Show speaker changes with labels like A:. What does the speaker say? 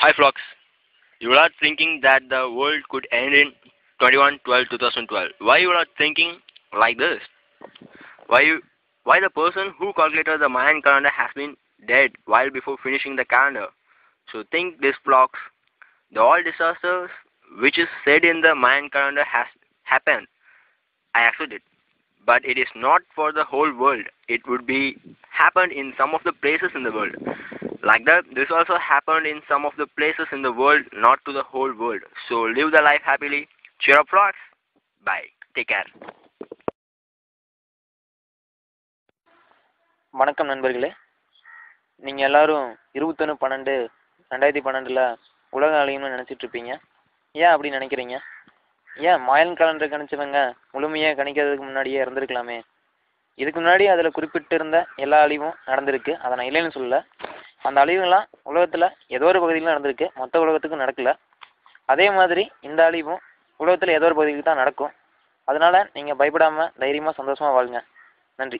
A: Hi Flox, you are thinking that the world could end in 21/12/2012. Why you are thinking like this? Why you, why the person who calculated the Mayan calendar has been dead while before finishing the calendar? So think this Flox. The all disasters which is said in the Mayan calendar has happened. I accept it. But it is not for the whole world. It would be happened in some of the places in the world. Like that, this also happened in some of the places in the world, not to the whole world. So live the life happily. Cheer up, Flox. Bye. Take care.
B: வணக்கம் நண்பர்களே, நீங்கள் எல்லாரும் 21/12/2012 உலக அழியும்னு நினச்சிட்ருப்பீங்க. ஏன் அப்படி நினைக்கிறீங்க? ஏன் மாயன் calendar கணிச்சவங்க முழுமையாக கணிக்கிறதுக்கு முன்னாடியே இருந்திருக்கலாமே. இதுக்கு முன்னாடி அதில் குறிப்பிட்டிருந்த எல்லா அழிவும் நடந்திருக்கு, அதை நான் இல்லைன்னு சொல்லலை. அந்த அழிவுலாம் உலகத்தில் ஏதோ ஒரு பகுதியில் நடந்திருக்கு, மொத்த உலகத்துக்கும் நடக்கலை. அதே மாதிரி இந்த அழிவும் உலகத்தில் ஏதோ ஒரு பகுதிக்கு தான் நடக்கும். அதனால் நீங்கள் பயப்படாமல் தைரியமாக சந்தோஷமாக வாழுங்க. நன்றி.